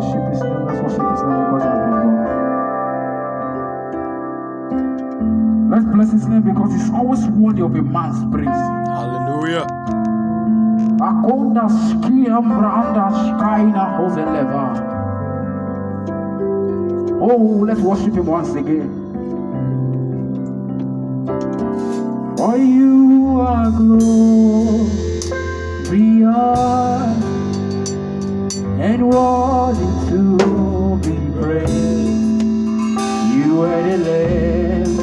worship His name. Let's worship His name because He has been good. Let's bless His name because He's always worthy of a man's praise. Hallelujah. Akonda skia branda skaina hozeleva. Oh, let's worship Him once again. For You are glorious and worthy to be praised. You are the Lamb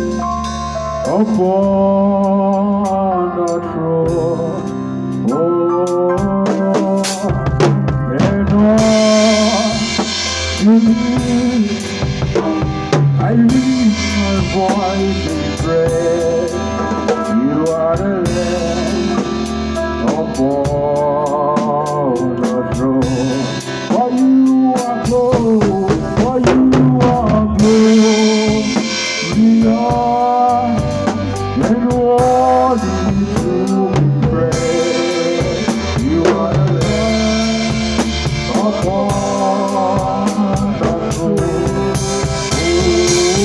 upon the throne. Oh, and all to me, I lift my voice in praise. You are the Lamb upon the throne. For You are glorious, for You are glorious, and worthy to be praised. You are the Lamb upon the throne. Oh,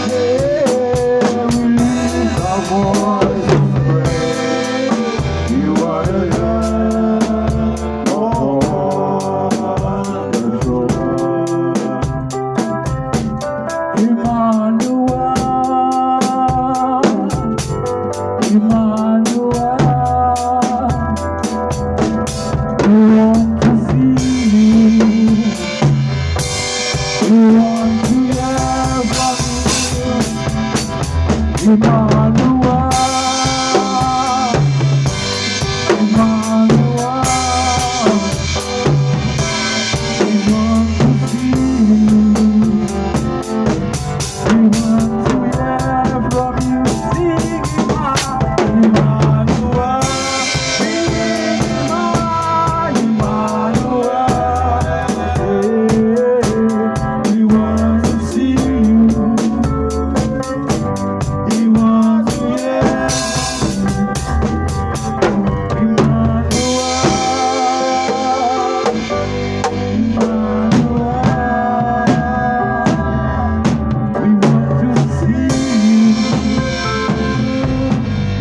yeah, we lift our voice in praise. You are the Lamb upon the throne. Emmanuel, Emmanuel, we want to see You. We want to hear from You. Emmanuel, Emmanuel, we want to see You.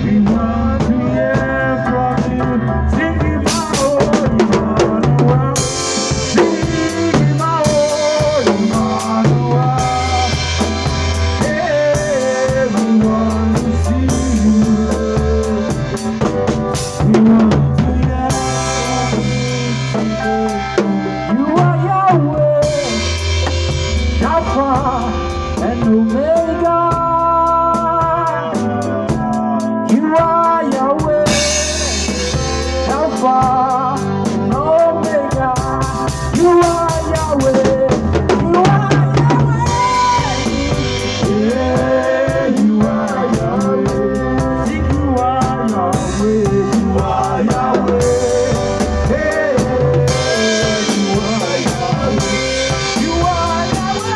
We want to hear from You. Sing Emmanuel, sing Emmanuel. We want to see You. We want to hear You are Yahweh, Alpha and Omega. You are Yahweh, Alpha and Omega. You are Yahweh. You are Yahweh. Yeah, you are Yahweh. Sing, you are Yahweh. You are Yahweh. Hey, you are Yahweh. You are Yahweh. You are Yahweh.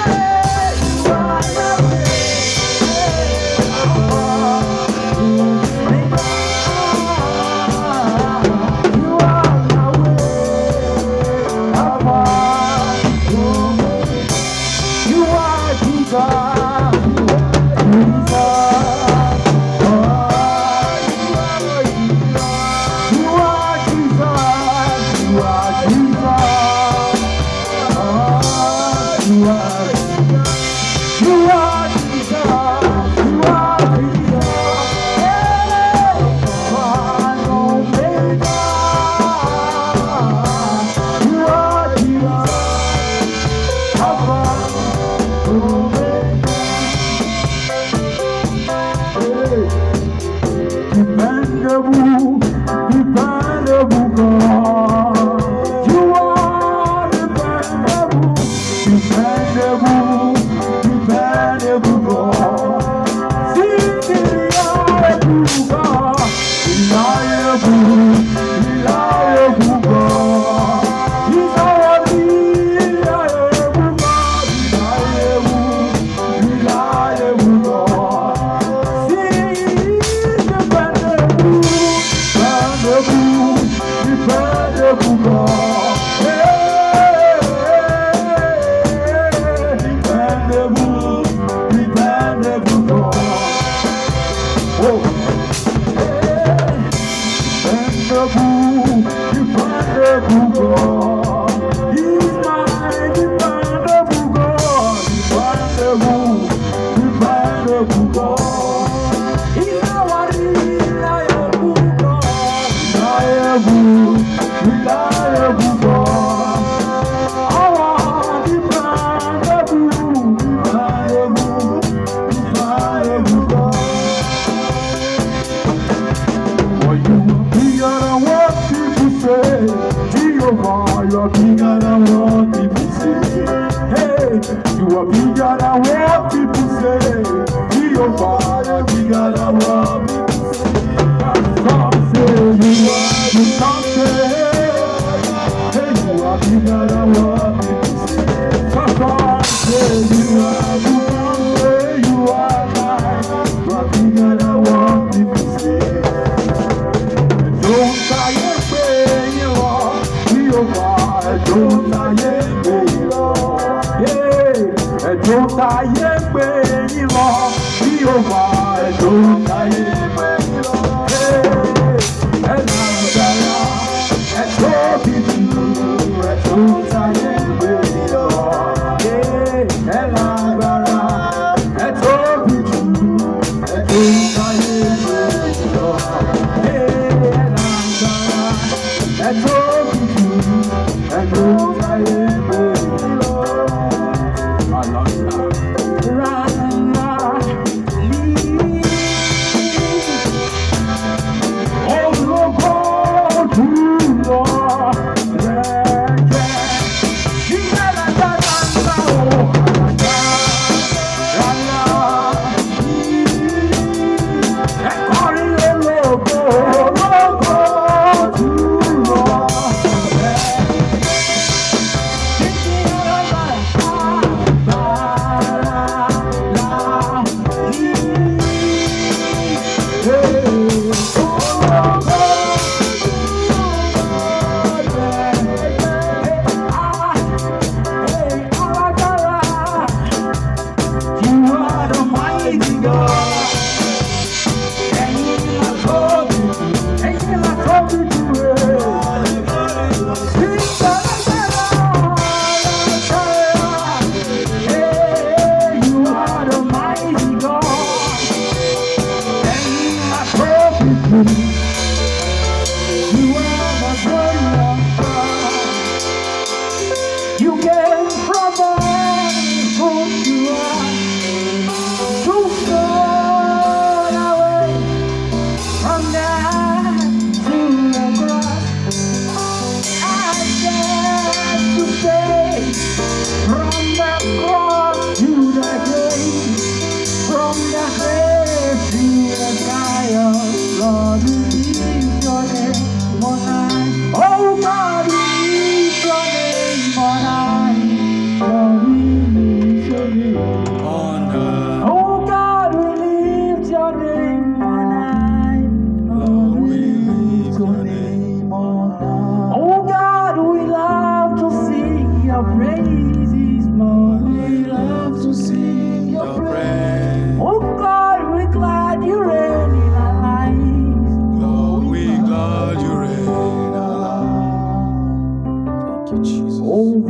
Dependable, dependable God. You are dependable, dependable, dependable God. Reliable God, reliable, reliable God. He's our reliable God, reliable, reliable God. Dependable, dependable.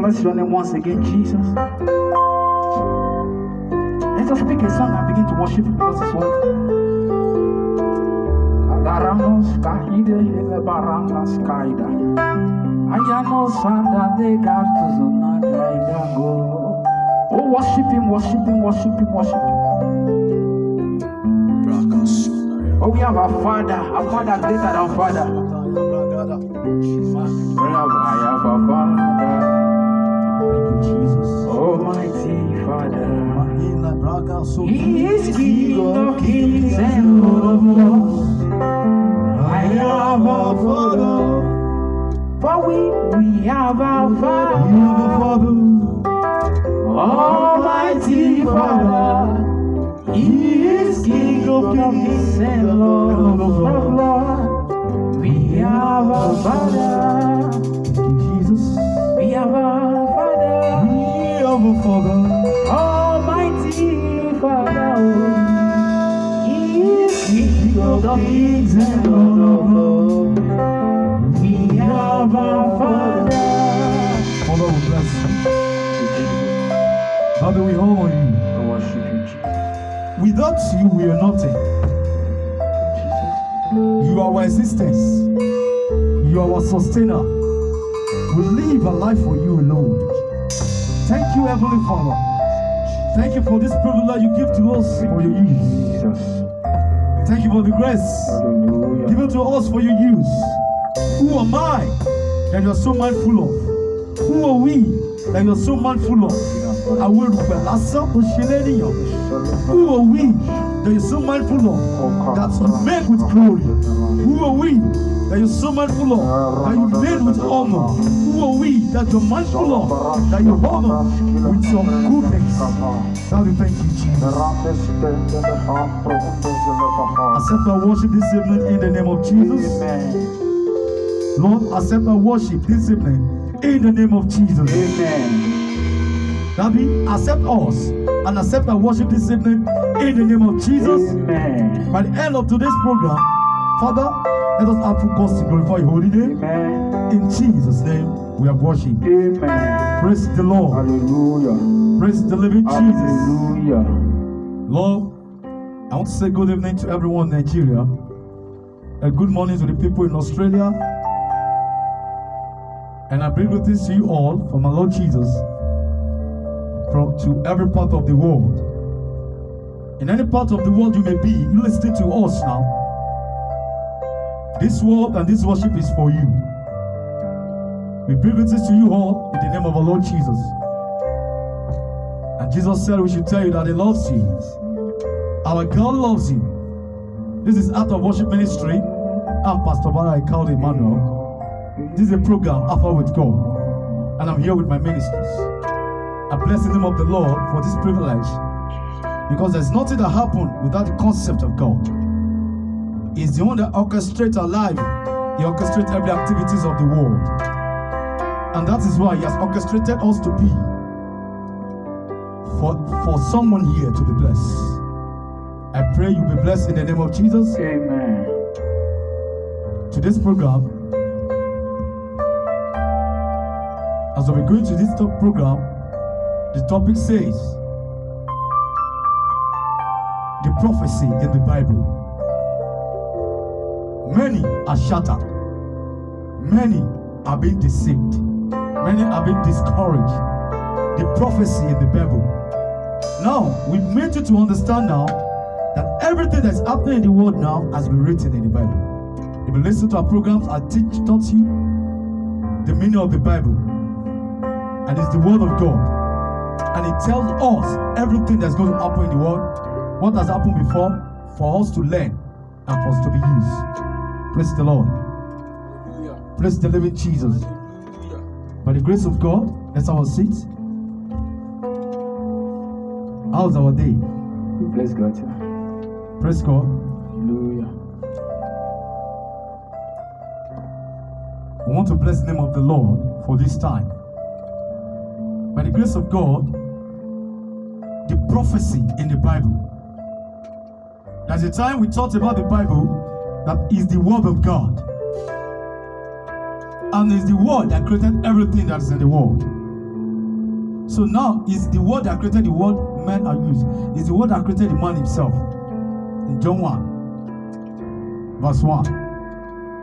Bless your name once again, Jesus. Let us pick a song and begin to worship Him because it's worth it. Agaramos kahide hele barangas kaida. Ayano sanda de gartuzuna daidago. Oh, worship Him, worship Him, worship Him, worship Him. Oh, we have a Father greater than Father. I have a Father. Jesus, Almighty Father, He is King of Kings and Lord of Lords. I have a Father, for we have a Father, Almighty Father. He is King of Kings and Lord of Lords. We have a Father, Jesus. We have a Father, Almighty Father, He is King of Kings and Lord of Lords. you, we are nothing. You are our existence. You are our sustainer. We live a life for you alone. Thank you, Heavenly Father. Thank you for this privilege you give to us for your use. Jesus. Thank you for the grace Hallelujah. given to us for your use. Who am I that you are so mindful of? Who are we that you are so mindful of? Who are we that you're so mindful of? That you made with glory. Who are we that you're so mindful of? That you made with honor. Who are we that you're mindful of? That you honor with your goodness. God, we thank you, Jesus. Accept our worship this evening in the name of Jesus. Amen. Lord, accept our worship this evening in the name of Jesus. Amen. Daddy, accept us and accept our worship this evening in the name of Jesus. Amen. By the end of today's program, Father, let us have focus to glorify your holy name. Amen. In Jesus' name, we have worship. Amen. Praise the Lord. Hallelujah. Praise the living Jesus. Hallelujah. Lord, I want to say good evening to everyone in Nigeria, and good morning to the people in Australia. And I bring greetings to you all from our Lord Jesus, to every part of the world. In any part of the world you may be, you listen to us now. This word and this worship is for you. We bring greetings to you all in the name of our Lord Jesus. And Jesus said we should tell you that He loves you. Our God loves you. This is Art of Worship Ministry. I'm Pastor Bara Ikaud Emmanuel. This is a program, Alpha with God. And I'm here with my ministers. I bless the name of the Lord for this privilege. Because there's nothing that happened without the concept of God. He's the one that orchestrates our life. He orchestrates every activities of the world. And that is why He has orchestrated us to be for someone here to be blessed. I pray you be blessed in the name of Jesus. Amen. Today's program, as we go into this program, the topic says the prophecy in the Bible. Many are shattered. Many are being deceived. Many are being discouraged. The prophecy in the Bible. Now, we've made you to understand now that everything that's happening in the world now has been written in the Bible. If you listen to our programs, I taught you the meaning of the Bible. And it's the word of God. And it tells us everything that's going to happen in the world, what has happened before, for us to learn and for us to be used. Praise the Lord. Hallelujah. Praise the living Jesus. Hallelujah. By the grace of God, let's have a seat. How's our day? We bless God. Praise God. Hallelujah. We want to bless the name of the Lord for this time. By the grace of God, the prophecy in the Bible. There's a time we talked about the Bible that is the word of God. And it's the word that created everything that is in the world. So now it's the word that created the world men are used. It's the word that created the man himself. In John 1, verse 1.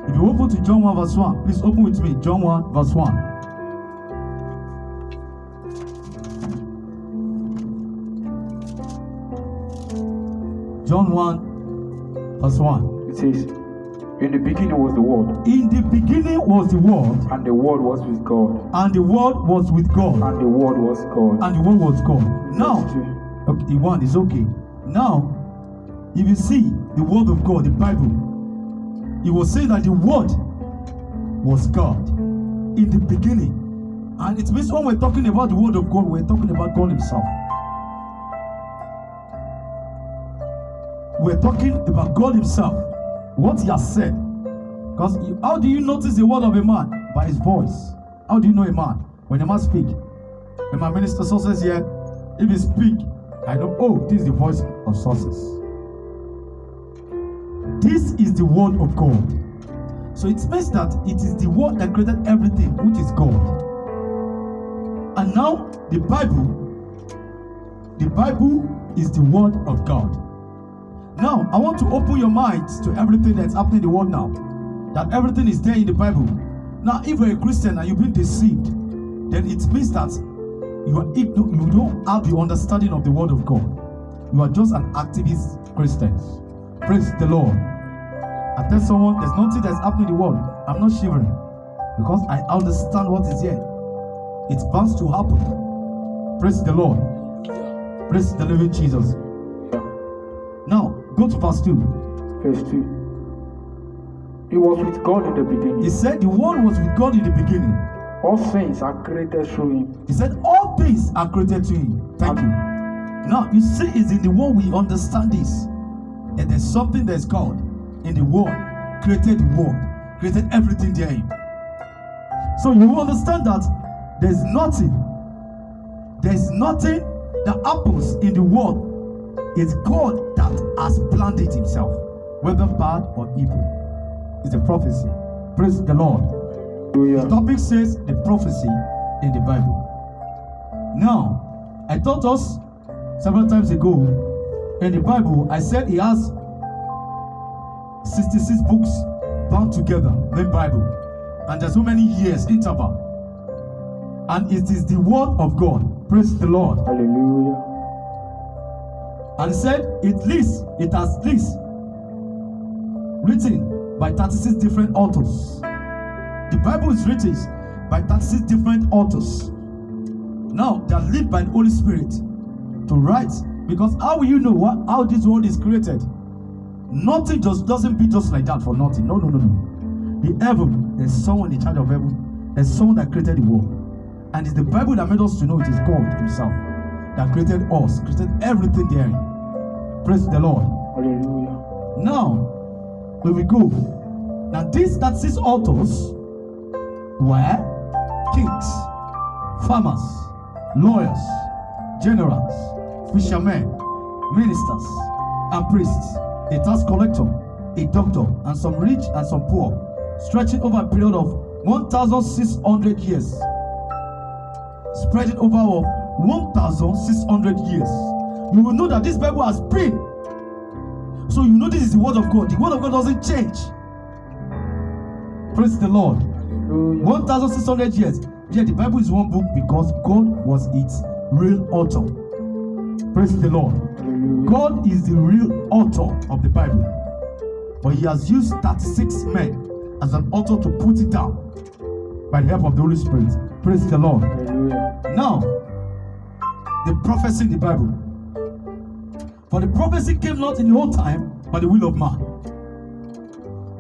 If you open to John 1, verse 1, please open with me. John 1, verse 1. John 1, verse 1. It says, in the beginning was the Word, In the beginning was the Word, and the Word was with God, and the Word was with God, and the Word was God. and the Word was God. Now, Verse 2. okay, one is okay. Now, if you see the Word of God, the Bible, it will say that the Word was God in the beginning. And it means when we're talking about the Word of God, we're talking about God Himself. We're talking about God Himself, what He has said. Because how do you notice the word of a man? By his voice. How do you know a man? When a man speaks. When my minister sources here, if he speak, I know, oh, this is the voice of sources. This is the word of God. So it means that it is the word that created everything, which is God. And now the Bible is the word of God. Now, I want to open your minds to everything that's happening in the world now. That everything is there in the Bible. Now, if you're a Christian and you've been deceived, then it means that you don't have the understanding of the Word of God. You are just an activist Christian. Praise the Lord. I tell someone, there's nothing that's happening in the world. I'm not shivering because I understand what is here. It's bound to happen. Praise the Lord. Praise the living Jesus. Now, go to verse 2. Verse 2. He was with God in the beginning. He said the Word was with God in the beginning. All things are created through him. He said all things are created to him. Thank you. Now, you see, it's in the Word we understand this. And there's something that's called in the Word. Created the Word. Created everything therein. So you understand that there's nothing that happens in the world. It's God that has planned it himself, whether bad or evil. It's a prophecy. Praise the Lord. The topic says the prophecy in the Bible. Now, I taught us several times ago in the Bible, I said he has 66 books bound together, the Bible. And there's so many years interval. And it is the word of God. Praise the Lord. Hallelujah. And said it has least written by 36 different authors. The Bible is written by 36 different authors. Now they are led by the Holy Spirit to write, because how will you know how this world is created? Nothing just doesn't be just like that for nothing. No. The heaven, there's someone in charge of heaven. There's someone that created the world. And it's the Bible that made us to know it is God himself that created us, created everything there. Praise the Lord. Hallelujah. Now, when we go, now these 36 authors were kings, farmers, lawyers, generals, fishermen, ministers, and priests, a tax collector, a doctor, and some rich and some poor, stretching over a period of 1,600 years. Spreading over 1,600 years. You will know that this Bible has been. So you know this is the word of God. The word of God doesn't change. Praise the Lord. 1,600 years. Yeah, the Bible is one book because God was its real author. Praise the Lord. God is the real author of the Bible. But he has used 36 men as an author to put it down by the help of the Holy Spirit. Praise the Lord. Now, the prophecy in the Bible. For the prophecy came not in the old time by the will of man,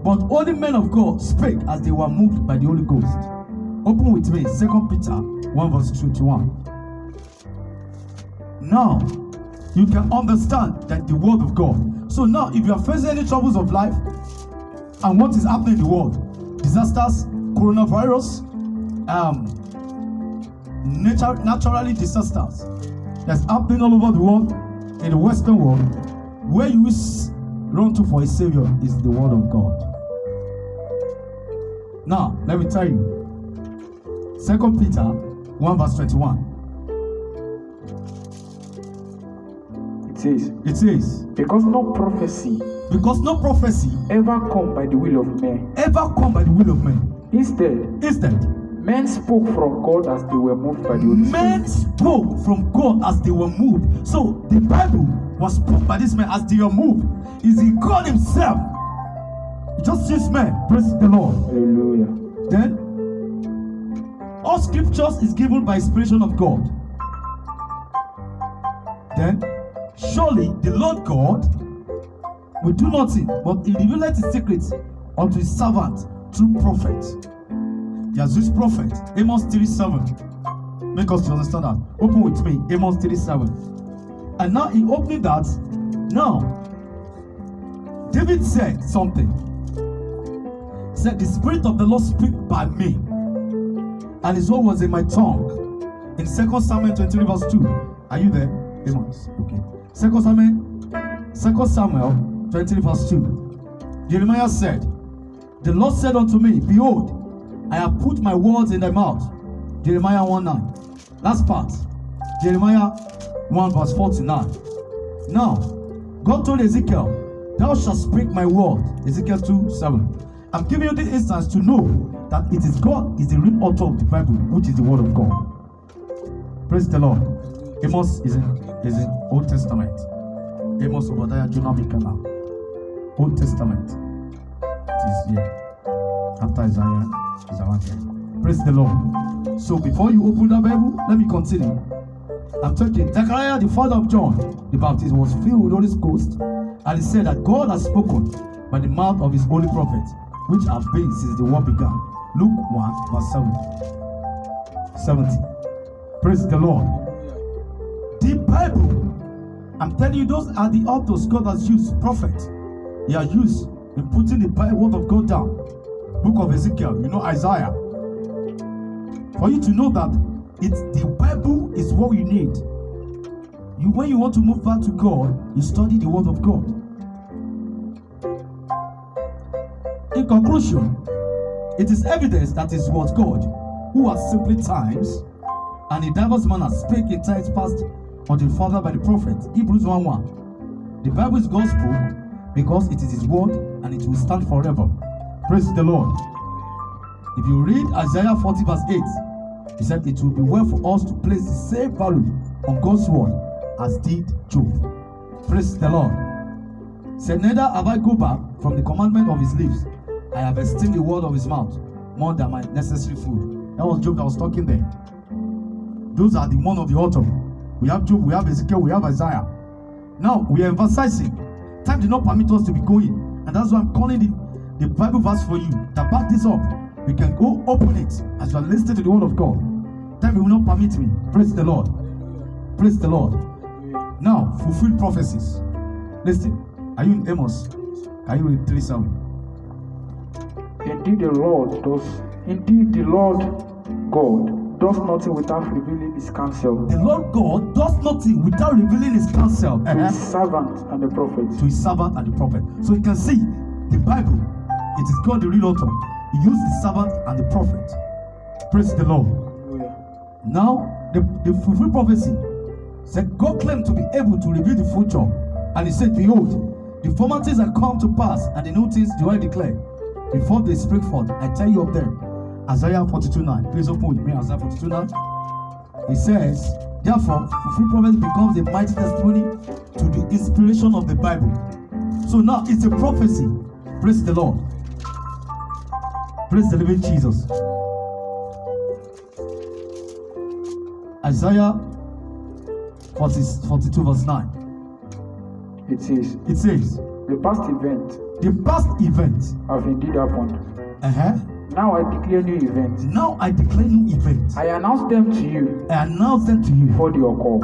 but only men of God spake as they were moved by the Holy Ghost. Open with me, 2 Peter 1 verse 21. Now, you can understand that the word of God. So now, if you are facing any troubles of life, and what is happening in the world, disasters, coronavirus, naturally disasters that's happening all over the world, in the Western world, where you run to for a savior is the word of God. Now, let me tell you, 2 Peter 1 verse 21. It says, because no prophecy ever come by the will of men. Instead, men spoke from God as they were moved by the Holy Spirit. Men spoke from God as they were moved. So the Bible was spoken by this man as they were moved. Is he God himself? He just used men. Praise the Lord. Hallelujah. Then all scriptures is given by inspiration of God. Then surely the Lord God will do nothing but he revealed his secrets unto his servant through prophets. He has used prophet. Amos 3:7. Make us to understand that. Open with me. Amos 3:7. And now he opened that. Now, David said something. He said, the Spirit of the Lord speak by me, and his word was in my tongue. In 2 Samuel 23 verse 2. Are you there? Amos. Okay. 2 Samuel 23 verse 2. Jeremiah said, the Lord said unto me, behold, I have put my words in thy mouth. Jeremiah 1:9. Last part. Jeremiah 1 verse 49. Now, God told Ezekiel Thou shalt speak my word. Ezekiel 2:7. I'm giving you this instance to know that it is God is the real author of the Bible, which is the word of God. Praise the Lord. Amos is in Old Testament. Amos, Obadiah, Jonah, Micaiah. Old Testament. It is here. After Isaiah is around here. Praise the Lord. So before you open the Bible, let me continue. I'm talking. Zechariah, the father of John the Baptist, was filled with Holy Ghost, and he said that God has spoken by the mouth of his holy prophets, which have been since the world began. Luke 1 verse 70. Praise the Lord. The Bible, I'm telling you, those are the authors God has used, prophets. He has used in putting the word of God down. Book of Ezekiel, Isaiah. For you to know that the Bible is what you need. When you want to move back to God, you study the word of God. In conclusion, it is evidence that it was God who at simply times and in diverse manner spake in times past unto the Father by the prophet. Hebrews 1:1. The Bible is God's book because it is his word and it will stand forever. Praise the Lord. If you read Isaiah 40 verse 8, he said it will be well for us to place the same value on God's word as did Job. Praise the Lord. Said, neither have I go back from the commandment of his lips. I have esteemed the word of his mouth more than my necessary food. That was Job that was talking there. Those are the one of the author. We have Job, we have Ezekiel, we have Isaiah. Now we are emphasizing. Time did not permit us to be going, and that's why I'm calling the Bible verse for you. To back this up, we can go open it as you are listening to the word of God. Time will not permit me. Praise the Lord. Praise the Lord. Now, fulfill prophecies. Listen. Are you in Amos? Are you in 3:7? Indeed, the Lord God does nothing without revealing his counsel. The Lord God does nothing without revealing his counsel to his servant and the prophet. To his servant and the prophet. So you can see the Bible, it is God the real author. He used the servant and the prophet. Praise the Lord. Yeah. Now, the fulfilled prophecy said God claimed to be able to reveal the future. And he said, behold, the former things are come to pass, and the new things do I declare. Before they spring forth, I tell you of them. Isaiah 42:9. Please open with me, Isaiah 42:9. It says, therefore, fulfilled prophecy becomes a mighty testimony to the inspiration of the Bible. So now it's a prophecy. Praise the Lord. Praise the living Jesus. Isaiah 42 verse 9. It says, the past events have indeed happened. Now I declare new events. I announce them to you. Before they occur.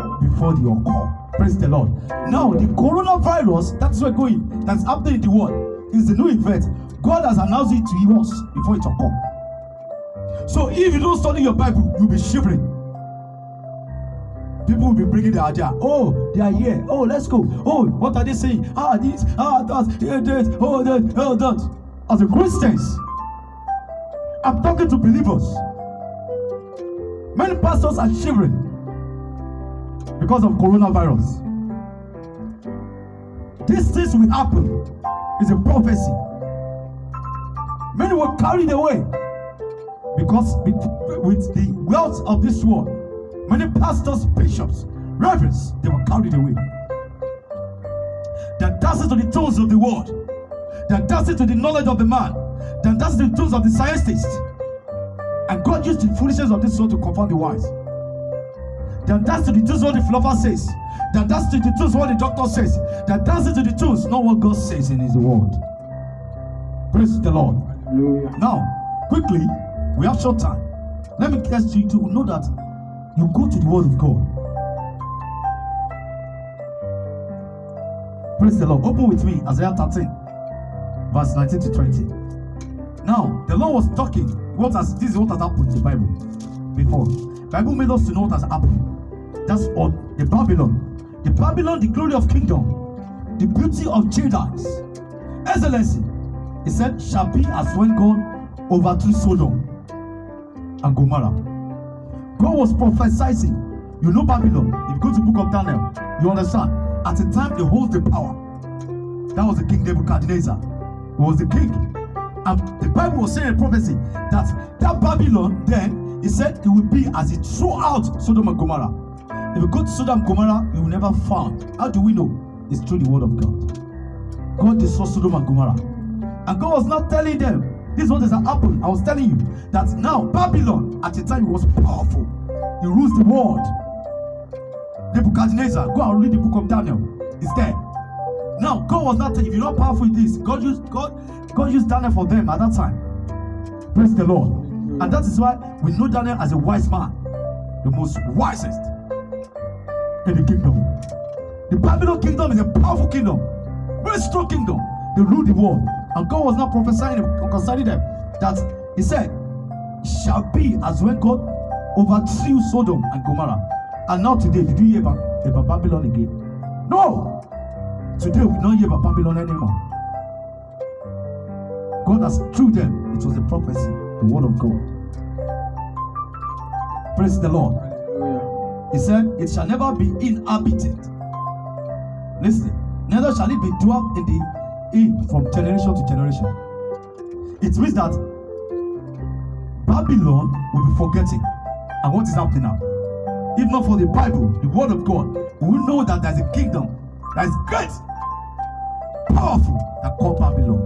Praise the Lord. Now the coronavirus, that's where going. That's happening in the world. Is the new event. God has announced it to us before it occurs. So if you don't study your Bible, you'll be shivering. People will be bringing their idea. Oh, they are here. Oh, let's go. Oh, what are they saying? This, that, that. As a Christians, I'm talking to believers. Many pastors are shivering because of coronavirus. These things will happen. It's a prophecy. Many were carried away because with the wealth of this world, many pastors, bishops, reverends, they were carried away. They're dancing to the tones of the world. They're dancing to the knowledge of the man. They're dancing to the tones of the scientist. And God used the foolishness of this world to confound the wise. They're dancing to the tones of what the philosopher says. They're dancing to the tones of what the doctor says. They're dancing to the tones, not what God says in his word. Praise the Lord. Hallelujah. Now, quickly, we have short time. Let me ask you to know that you go to the word of God. Praise the Lord. Open with me, Isaiah 13, verse 19 to 20. Now, the Lord was talking. This is what has happened in the Bible before. The Bible made us to know what has happened. That's all. The Babylon, the glory of kingdom, the beauty of Paradise, excellency. He said, shall be as when God overthrew Sodom and Gomorrah. God was prophesying. You know Babylon. If you go to the book of Daniel, you understand. At the time they hold the power. That was the king Nebuchadnezzar. He was the king. And the Bible was saying in prophecy that Babylon then, he said it will be as it threw out Sodom and Gomorrah. If you go to Sodom and Gomorrah, you will never find. How do we know? It's through the word of God. God destroyed Sodom and Gomorrah. And God was not telling them, this is what has happened. I was telling you that now Babylon, at the time, it was powerful. He rules the world. Nebuchadnezzar, go and read the book of Daniel. It's there. Now, God was not telling, if you're not powerful in this, God used Daniel for them at that time. Praise the Lord. And that is why we know Daniel as a wise man, the most wisest in the kingdom. The Babylon kingdom is a powerful kingdom, very strong kingdom. They rule the world. And God was not prophesying concerning them that he said, shall be as when God overthrew Sodom and Gomorrah. And now today, did you hear about Babylon again? No! Today we don't hear about Babylon anymore. God has through them, it was a prophecy, the word of God. Praise the Lord. He said, it shall never be inhabited. Listen, neither shall it be dwelt in from generation to generation. It means that Babylon will be forgetting. And what is happening now? If not for the Bible, the word of God, we will know that there's a kingdom that is great, powerful, that called Babylon.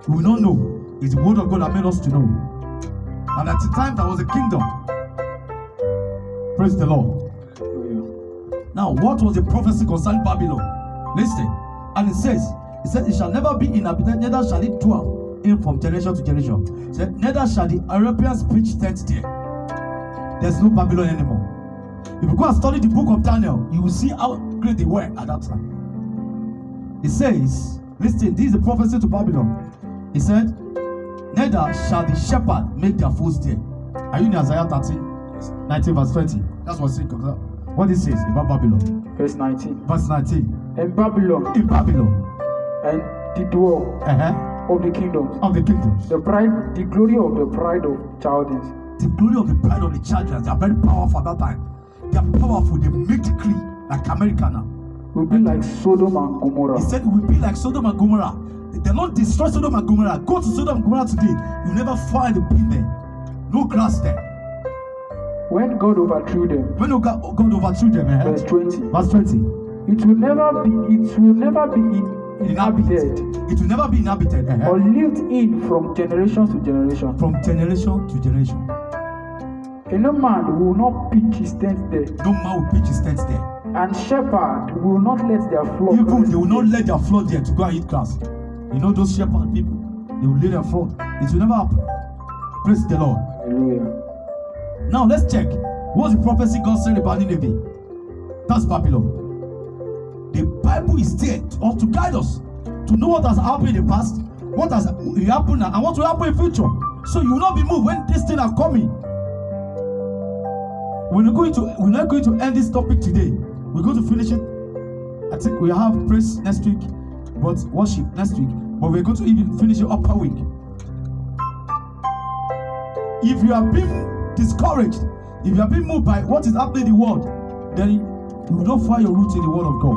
We will not know. It's the word of God that made us to know. And at the time, there was a kingdom. Praise the Lord. Now, what was the prophecy concerning Babylon? Listen. And it said, it shall never be inhabited, neither shall it dwell in from generation to generation. It said, neither shall the Arabians preach tent there. There's no Babylon anymore. If you go and study the book of Daniel, you will see how great they were at that time. It says, listen, this is a prophecy to Babylon. He said, neither shall the shepherd make their foes there. Are you in Isaiah 19 verse 20? That's what it says. What it says about Babylon. Verse 19. Verse 19. And Babylon. In Babylon. And the dwell of the kingdoms. Of the kingdoms. The glory of the pride of Chaldeans. The glory of the pride of the Chaldeans. They are very powerful at that time. They are powerful. They make decree like America now. Will be like Sodom and Gomorrah. He said it will be like Sodom and Gomorrah. They not destroy Sodom and Gomorrah. Go to Sodom and Gomorrah today. You never find a pin there. No grass there. When God overthrew them. When God overthrew them. Verse 20. Verse 20. It will never be inhabited. It will never be inhabited. Or lived in from generation to generation. From generation to generation. And no man will not pitch his tent there. No man will pitch his tent there. And shepherd will not let their flock. Even they will not let their flock there to go and eat grass. You know those shepherd people, they will lay their flock. It will never happen. Praise the Lord. Hallelujah. Now let's check. What's the prophecy God said about Nineveh? That's Babylon. The Bible is there to guide us to know what has happened in the past, what has happened now, and what will happen in the future. So you will not be moved when these things are coming. We're not going to end this topic today. We're going to finish it. I think we have praise next week, but worship next week. But we're going to even finish it upper week. If you have been discouraged, if you have been moved by what is happening in the world, then you will not find your roots in the word of God.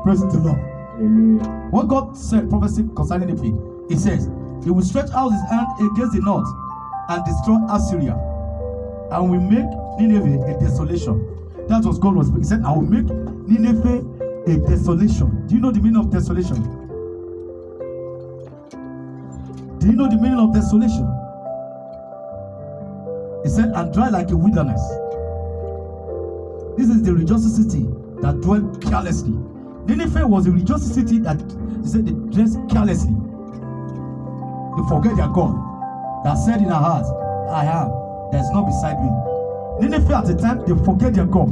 Praise the Lord. Hallelujah. What God said, prophecy concerning the pig, He says, He will stretch out His hand against the north and destroy Assyria, and will make Nineveh a desolation. That was God was. He said, I will make Nineveh a desolation. Do you know the meaning of desolation? Do you know the meaning of desolation? He said, and dry like a wilderness. This is the religious city that dwelt carelessly. Nineveh was a religious city that, he said, they dressed carelessly. They forget their God that said in our hearts, I am, there is none beside me. Nineveh at the time, they forget their God.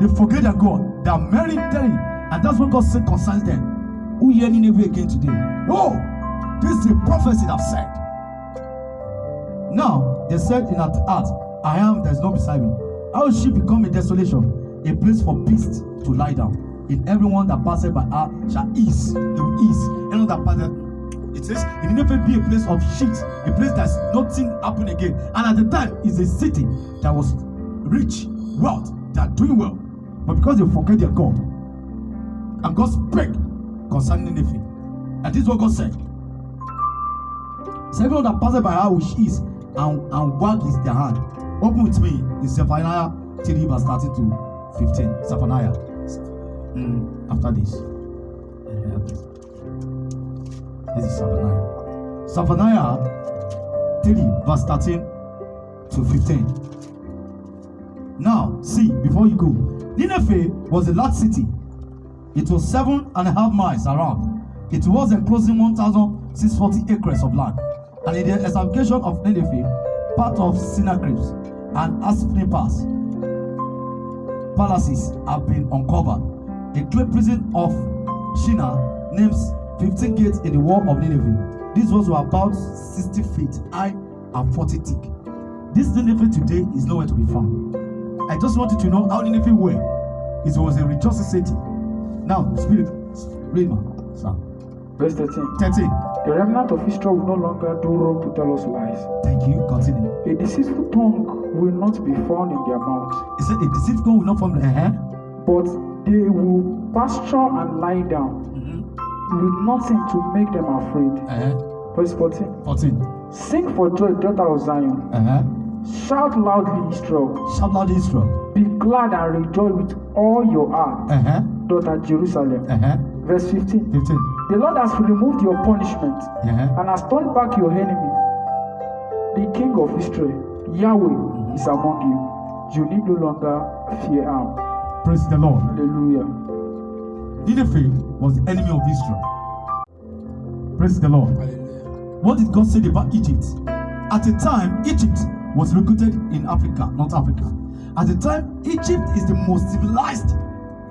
They forget their God. They are merely telling, and that's what God said concerns them. Who hear Nineveh again today? No! This is the prophecy that said. Now, they said in our heart, I am, there is none beside me. How will she become a desolation? A place for beasts to lie down. In everyone that passes by her shall ease. They will ease. Anyone that passes, it says, it will never be a place of shit, a place that's nothing happen again. And at the time, it's a city that was rich, wealth, that are doing well. But because they forget their God, and God spake concerning Nineveh. And this is what God said. So everyone that passes by her will cease and wag his their hand. Open with me in Zephaniah 3 verse 13 to 15. Zephaniah. After this. This is Zephaniah. Zephaniah 3 verse 13 to 15. Now, see, before you go, Nineveh was a large city. It was 7.5 miles around. It was enclosing 1,640 acres of land. And in the excavation of Nineveh, part of Sennacherib and Aspin Pass palaces have been uncovered. A clay prison of Shinar names 15 gates in the wall of Nineveh. These walls were about 60 feet high and 40 thick. This Nineveh today is nowhere to be found. I just want you to know how Nineveh were. It was a rejoicing city. Now, Spirit, read, man, sir. Verse 13. 13. The remnant of Israel will no longer do wrong to tell us lies. Thank you. Continue. A deceitful tongue will not be found in their mouth. He said, a deceitful tongue will not form the But they will pasture and lie down with nothing to make them afraid. Verse 14. 14. Sing for joy, daughter of Zion. Shout loudly, Israel. Shout loudly, Israel. Be glad and rejoice with all your heart, daughter Jerusalem. Verse 15. 15. The Lord has removed your punishment and has turned back your enemy. The King of Israel, Yahweh, is among you. You need no longer fear him. Praise the Lord. Hallelujah. Nineveh was the enemy of Israel. Praise the Lord. What did God say about Egypt? At the time, Egypt was located in Africa, North Africa. At the time, Egypt is the most civilized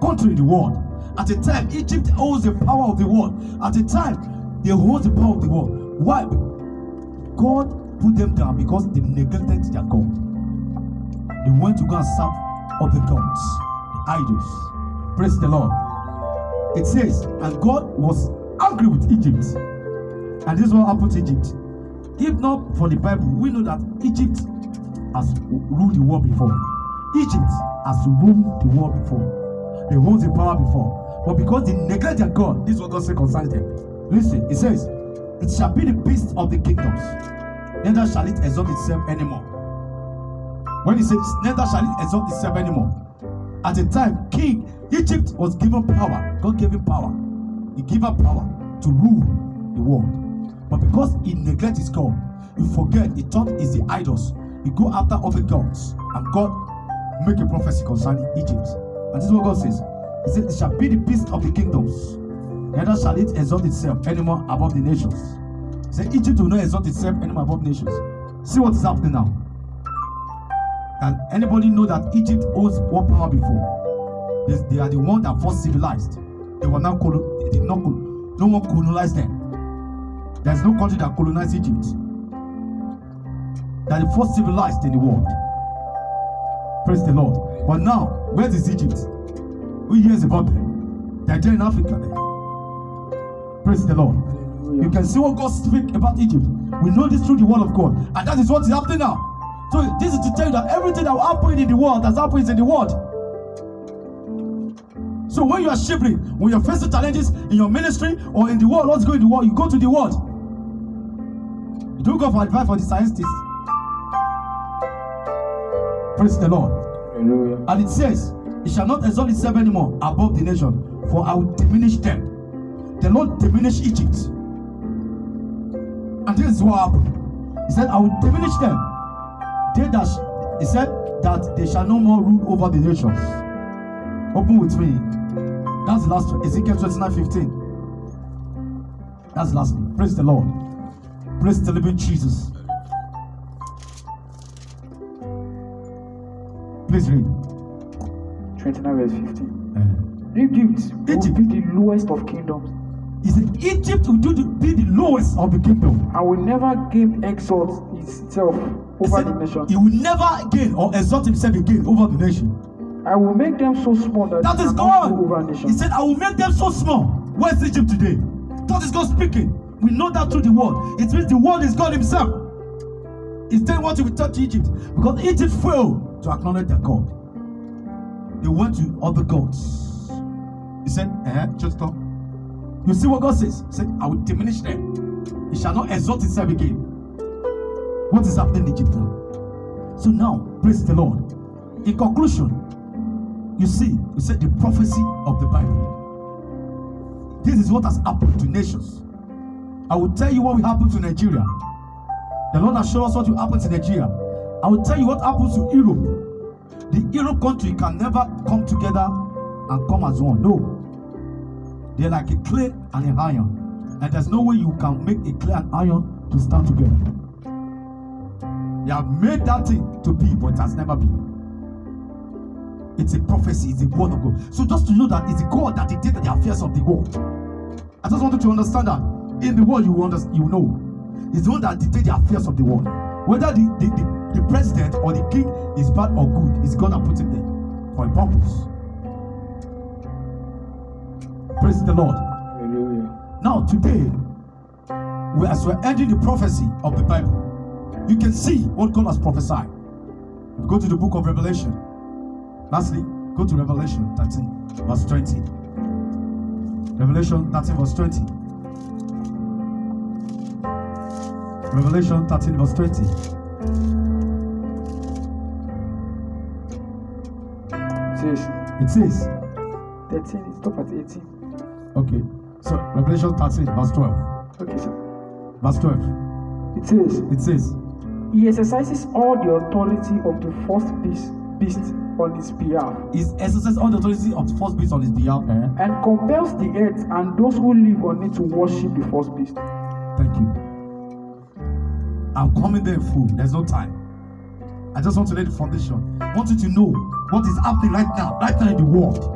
country in the world. At the time, Egypt holds the power of the world. At the time, they hold the power of the world. Why? God put them down because they neglected their God. They went to go and serve other gods, the idols. Praise the Lord. It says, and God was angry with Egypt. And this is what happened to Egypt. If not for the Bible, we know that Egypt has ruled the world before. Egypt has ruled the world before. They hold the power before. But because they neglect their God, this is what God said concerning them. Listen, it says, it shall be the beast of the kingdoms, neither shall it exalt itself anymore. When he says, neither shall it exalt itself anymore. At the time, King Egypt was given power. God gave him power. He gave him power to rule the world. But because he neglects his God, he forget, he thought it's the idols. He go after other gods. And God make a prophecy concerning Egypt. And this is what God says. He said, it shall be the beast of the kingdoms. Neither shall it exalt itself anymore above the nations. He said, Egypt will not exalt itself anymore above nations. See what is happening now. And anybody know that Egypt owns more power before? They are the one that first civilized. They were not no one colonized them. There's no country that colonized Egypt. They are the first civilized in the world. Praise the Lord. But now, where is Egypt? Who hears about them? They are there in Africa. There. Praise the Lord. Hallelujah. You can see what God speaks about Egypt. We know this through the word of God. And that is what is happening now. So this is to tell you that everything that will happen in the world that's happening in the world. So when you are shivering, when you're facing challenges in your ministry or in the world, what's going in the world, you go to the world. You don't go for advice for the scientists. Praise the Lord. Hallelujah. And it says, it shall not exalt itself anymore above the nation, for I will diminish them. The Lord diminished Egypt. And this is what happened. He said, I will diminish them. He said that they shall no more rule over the nations. Open with me. That's the last one. Ezekiel 29:15. That's the last one. Praise the Lord. Praise the living Jesus. Please read. 29 verse 15. Egypt will be the lowest of kingdoms. He said Egypt will be the lowest of the kingdom. I will never gain exalt itself over the nation. He will never gain or exalt himself again over the nation. I will make them so small that is they God. go over nations. He said, I will make them so small. Where's Egypt today? That is God speaking. We know that through the word. It means the word is God himself. He's telling what to return to Egypt. Because Egypt failed to acknowledge their God. They went to other gods. He said, just stop. You see what God says? He said, I will diminish them. It shall not exalt itself again. What is happening in Egypt now? So now, praise the Lord. In conclusion, you see, you said the prophecy of the Bible. This is what has happened to nations. I will tell you what will happen to Nigeria. The Lord has shown us what will happen to Nigeria. I will tell you what happens to Europe. The Europe country can never come together and come as one. No. They're like a clay and an iron. And there's no way you can make a clay and iron to stand together. They have made that thing to be, but it has never been. It's a prophecy, it's a word of God. So just to know that it's God that dictated the affairs of the world. I just want you to understand that in the world you know. It's the one that dictates the affairs of the world. Whether the president or the king is bad or good, it's God that put it there for a purpose. Praise the Lord. Hallelujah. Now today, as we're ending the prophecy of the Bible, you can see what God has prophesied. Go to the book of Revelation. Lastly, go to Revelation 13, verse 20. Revelation 13, verse 20. Revelation 13, verse 20. It says 13, stop at 18. Okay, so Revelation 13, verse 12. Okay, sir. Verse 12. It says, He exercises all the authority of the first beast on his behalf, He exercises all the authority of the first beast on his behalf. and compels the earth and those who live on it to worship the first beast. Thank you. I'm coming there full. There's no time. I just want to lay the foundation. I want you to know what is happening right now in the world.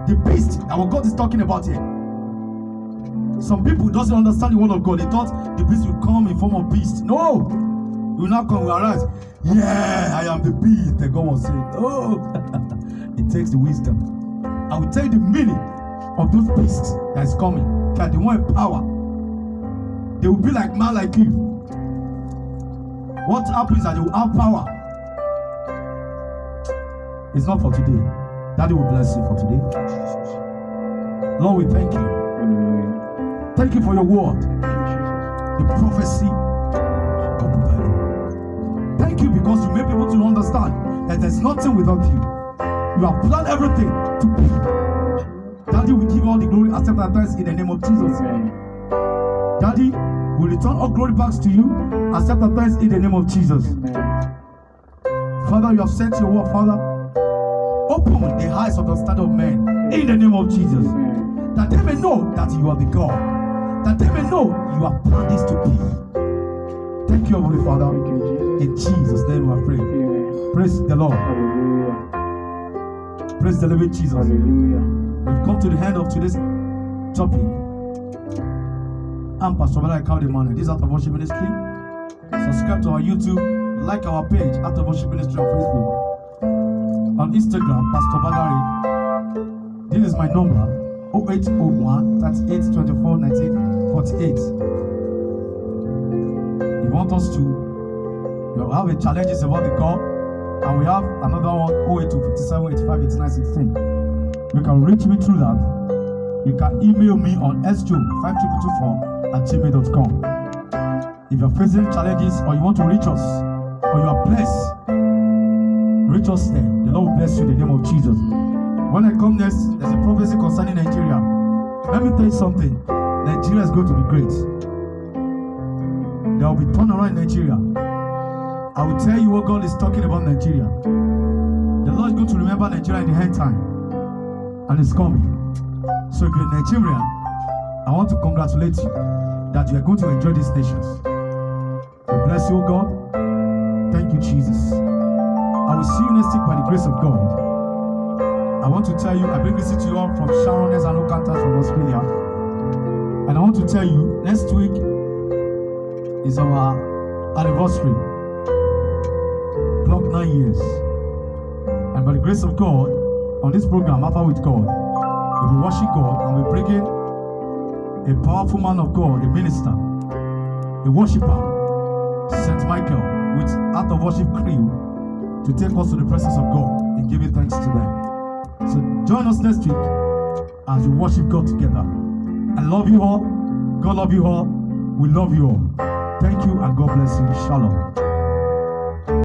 The beast that what God is talking about here. Some people doesn't understand the word of God. They thought the beast will come in form of beast. No, he will not come. We arise. Yeah, I am the beast. The God was saying, oh, it takes the wisdom. I will tell you the meaning of those beasts that is coming. That they want power. They will be like man like you. What happens is that they will have power. It's not for today. Daddy will bless you for today. Lord, we thank you. Thank you for your word. The prophecy of the Bible. Thank you because you make people to understand that there's nothing without you. You have planned everything to be. Daddy will give all the glory accept our thanks in the name of Jesus. Daddy will return all glory back to you. Accept our thanks in the name of Jesus. Father, you have sent your word, Father. Open the eyes of the understanding of men in the name of Jesus. That they may know that you are the God. That they may know you have planned this to be. Thank you, Holy Father. In Jesus' name we pray. Praise the Lord. Hallelujah. Praise the living Jesus. Hallelujah. We've come to the end of today's topic. I'm Pastor Bala Kaudemane. This is Art of Worship Ministry. Subscribe to our YouTube. Like our page, Art of Worship Ministry on Facebook. On Instagram, Pastor Balari. This is my number, 0801 38 24 1948. You want us to, you have a challenges about the call, and we have another one, 082 57 85 89 16. You can reach me through that. You can email me on sjo52224@gmail.com. If you're facing challenges or you want to reach us, or you are blessed, reach us there. The Lord will bless you in the name of Jesus. When I come next, there's a prophecy concerning Nigeria. Let me tell you something. Nigeria is going to be great. There will be turnaround in Nigeria. I will tell you what God is talking about Nigeria. The Lord is going to remember Nigeria in the end time. And it's coming. So if you're Nigerian, I want to congratulate you that you are going to enjoy these nations. God bless you, God. Thank you, Jesus. I will see you next week by the grace of God. I want to tell you, I bring this to you all from Sharon and Okantas from Australia. And I want to tell you, next week is our anniversary. Clock 9 years. And by the grace of God, on this program, Alpha with God, we'll be worshiping God and we're bringing a powerful man of God, a minister, a worshiper, St. Michael, with Art of Worship crew, to take us to the presence of God and give it thanks to them. So join us next week as we worship God together. I love you all. God love you all. We love you all. Thank you and God bless you. Shalom.